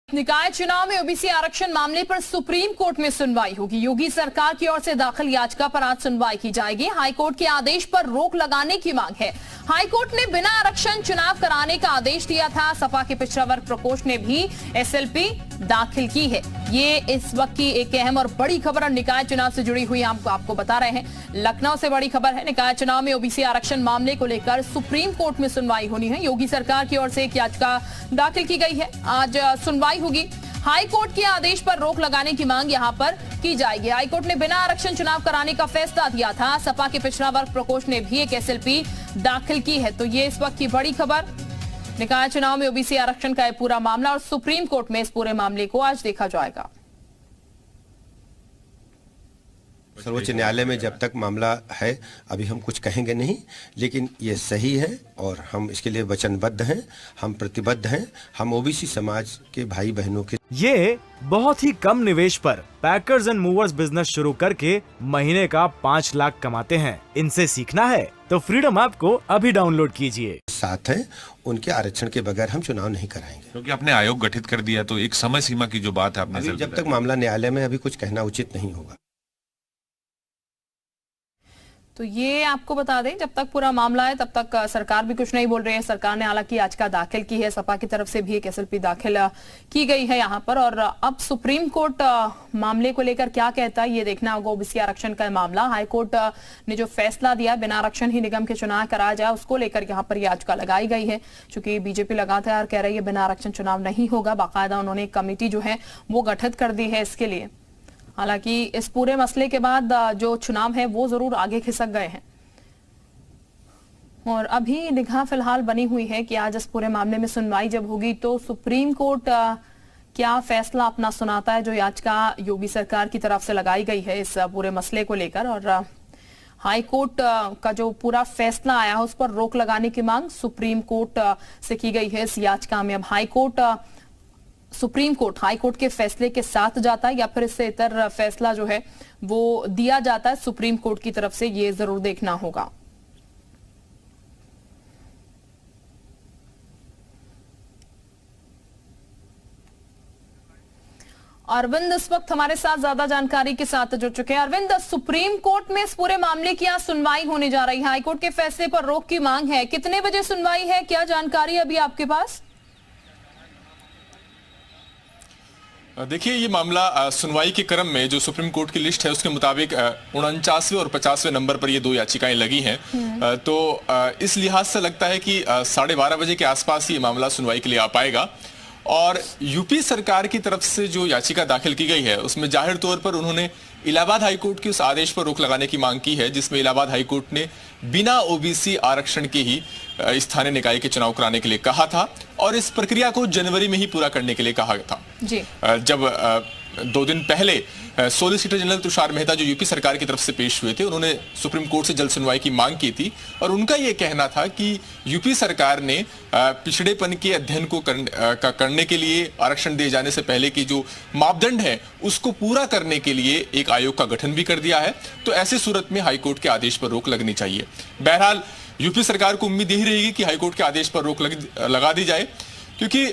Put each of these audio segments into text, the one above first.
निकाय चुनाव में ओबीसी आरक्षण मामले पर सुप्रीम कोर्ट में सुनवाई होगी। योगी सरकार की ओर से दाखिल याचिका पर आज सुनवाई की जाएगी। हाईकोर्ट के आदेश पर रोक लगाने की मांग है। हाईकोर्ट ने बिना आरक्षण चुनाव कराने का आदेश दिया था। सपा के पिछड़ा वर्ग प्रकोष्ठ ने भी एसएलपी दाखिल की है। ये इस वक्त की एक अहम और बड़ी खबर और निकाय चुनाव से जुड़ी हुई हम आपको बता रहे हैं। लखनऊ से बड़ी खबर है। निकाय चुनाव में ओबीसी आरक्षण मामले को लेकर सुप्रीम कोर्ट में सुनवाई होनी है। योगी सरकार की ओर से एक याचिका दाखिल की गई है। आज सुनवाई होगी। हाई कोर्ट के आदेश पर रोक लगाने की मांग यहां पर की जाएगी। हाई कोर्ट ने बिना आरक्षण चुनाव कराने का फैसला दिया था। सपा के पिछड़ा वर्ग प्रकोष्ठ ने भी एक एसएलपी दाखिल की है। तो ये इस वक्त की बड़ी खबर। निकाय चुनाव में ओबीसी आरक्षण का पूरा मामला और सुप्रीम कोर्ट में इस पूरे मामले को आज देखा जाएगा। सर्वोच्च न्यायालय में जब तक मामला है अभी हम कुछ कहेंगे नहीं, लेकिन ये सही है और हम इसके लिए वचनबद्ध हैं, हम प्रतिबद्ध हैं। हम ओबीसी समाज के भाई बहनों के ये बहुत ही कम निवेश पर पैकर्स एंड मूवर्स बिजनेस शुरू करके महीने का 5 लाख कमाते हैं। इनसे सीखना है तो फ्रीडम ऐप को अभी डाउनलोड कीजिए। साथ हैं, उनके आरक्षण के बगैर हम चुनाव नहीं कराएंगे। क्योंकि आपने आयोग गठित कर दिया तो एक समय सीमा की जो बात है आपने जब तक मामला न्यायालय में अभी कुछ कहना उचित नहीं होगा। तो ये आपको बता दें, जब तक पूरा मामला है तब तक सरकार भी कुछ नहीं बोल रही है। सरकार ने हालांकि याचिका दाखिल की है। सपा की तरफ से भी एक एसएलपी दाखिल की गई है यहाँ पर। और अब सुप्रीम कोर्ट मामले को लेकर क्या कहता है ये देखना होगा। ओबीसी आरक्षण का मामला, हाईकोर्ट ने जो फैसला दिया बिना आरक्षण ही निगम के चुनाव कराया जाए, उसको लेकर यहाँ पर याचिका लगाई गई है। चूंकि बीजेपी लगातार कह रही है बिना आरक्षण चुनाव नहीं होगा। बाकायदा उन्होंने एक कमेटी जो है वो गठित कर दी है इसके लिए। हालांकि इस पूरे मसले के बाद जो चुनाव है वो जरूर आगे खिसक गए हैं और अभी निगाह फिलहाल बनी हुई है कि आज इस पूरे मामले में सुनवाई जब होगी तो सुप्रीम कोर्ट क्या फैसला अपना सुनाता है। जो याचिका योगी सरकार की तरफ से लगाई गई है इस पूरे मसले को लेकर, और हाई कोर्ट का जो पूरा फैसला आया है उस पर रोक लगाने की मांग सुप्रीम कोर्ट से की गई है। इस याचिका में अब सुप्रीम कोर्ट हाई कोर्ट के फैसले के साथ जाता है या फिर इससे इतर फैसला जो है वो दिया जाता है सुप्रीम कोर्ट की तरफ से, ये जरूर देखना होगा। अरविंद इस वक्त हमारे साथ ज्यादा जानकारी के साथ जुड़ चुके हैं। अरविंद, सुप्रीम कोर्ट में इस पूरे मामले की आज सुनवाई होने जा रही है। हाईकोर्ट के फैसले पर रोक की मांग है। कितने बजे सुनवाई है, क्या जानकारी अभी आपके पास? देखिए, ये मामला सुनवाई के क्रम में जो सुप्रीम कोर्ट की लिस्ट है उसके मुताबिक 49वें और 50वें नंबर पर ये 2 याचिकाएं लगी हैं। तो इस लिहाज से लगता है कि 12:30 बजे के आसपास ये मामला सुनवाई के लिए आ पाएगा। और यूपी सरकार की तरफ से जो याचिका दाखिल की गई है उसमें जाहिर तौर पर उन्होंने इलाहाबाद हाईकोर्ट के उस आदेश पर रोक लगाने की मांग की है जिसमें इलाहाबाद हाईकोर्ट ने बिना ओबीसी आरक्षण के ही स्थानीय निकाय के चुनाव कराने के लिए कहा था और इस प्रक्रिया को जनवरी में ही पूरा करने के लिए कहा था। जी। जब 2 दिन पहले सॉलिसिटर जनरल तुषार मेहता जो यूपी सरकार की तरफ से पेश हुए थे, उन्होंने सुप्रीम कोर्ट से जल्द सुनवाई की मांग की थी और उनका यह कहना था कि यूपी सरकार ने पिछड़ेपन के अध्ययन को करने के लिए आरक्षण दिए जाने से पहले की जो मापदंड है उसको पूरा करने के लिए एक आयोग का गठन भी कर दिया है। तो ऐसी सूरत में हाईकोर्ट के आदेश पर रोक लगनी चाहिए। बहरहाल यूपी सरकार को उम्मीद यही रहेगी कि हाईकोर्ट के आदेश पर रोक लगा दी जाए, क्योंकि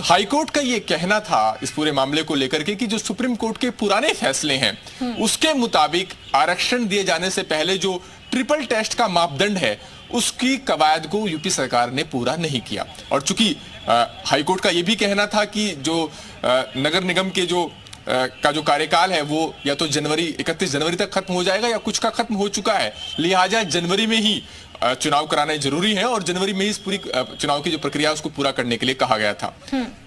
हाईकोर्ट का ये कहना था इस पूरे मामले को लेकर के कि जो सुप्रीम कोर्ट के पुराने फैसले हैं उसके मुताबिक आरक्षण दिए जाने से पहले जो ट्रिपल टेस्ट का मापदंड है उसकी कवायद को यूपी सरकार ने पूरा नहीं किया। और चूंकि हाईकोर्ट का ये भी कहना था कि जो नगर निगम के का जो कार्यकाल है वो या तो 31 जनवरी तक खत्म हो जाएगा या कुछ का खत्म हो चुका है, लिहाजा जनवरी में ही चुनाव कराना जरूरी है और जनवरी में ही इस पूरी चुनाव की जो प्रक्रिया है उसको पूरा करने के लिए कहा गया था।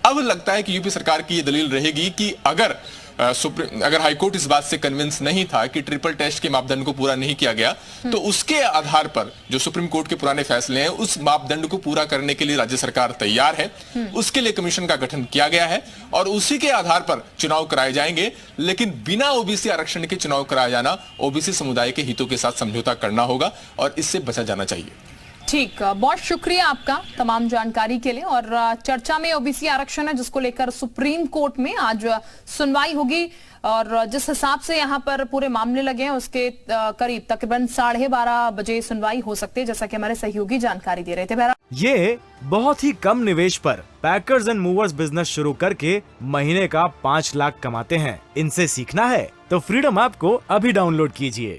अब लगता है कि यूपी सरकार की ये दलील रहेगी कि अगर हाईकोर्ट इस बात से कन्विंस नहीं था कि ट्रिपल टेस्ट के मापदंड को पूरा नहीं किया गया तो उसके आधार पर जो सुप्रीम कोर्ट के पुराने फैसले हैं उस मापदंड को पूरा करने के लिए राज्य सरकार तैयार है। उसके लिए कमीशन का गठन किया गया है और उसी के आधार पर चुनाव कराए जाएंगे। लेकिन बिना ओबीसी आरक्षण के चुनाव कराया जाना ओबीसी समुदाय के हितों के साथ समझौता करना होगा और इससे बचा जाना चाहिए। ठीक, बहुत शुक्रिया आपका तमाम जानकारी के लिए। और चर्चा में ओबीसी आरक्षण है जिसको लेकर सुप्रीम कोर्ट में आज सुनवाई होगी और जिस हिसाब से यहाँ पर पूरे मामले लगे हैं उसके करीब तकरीबन 12:30 बजे सुनवाई हो सकती है, जैसा कि हमारे सहयोगी जानकारी दे रहे थे। ये बहुत ही कम निवेश पर पैकर्स एंड मूवर्स बिजनेस शुरू करके महीने का 5 लाख कमाते हैं। इनसे सीखना है तो फ्रीडम ऐप को अभी डाउनलोड कीजिए।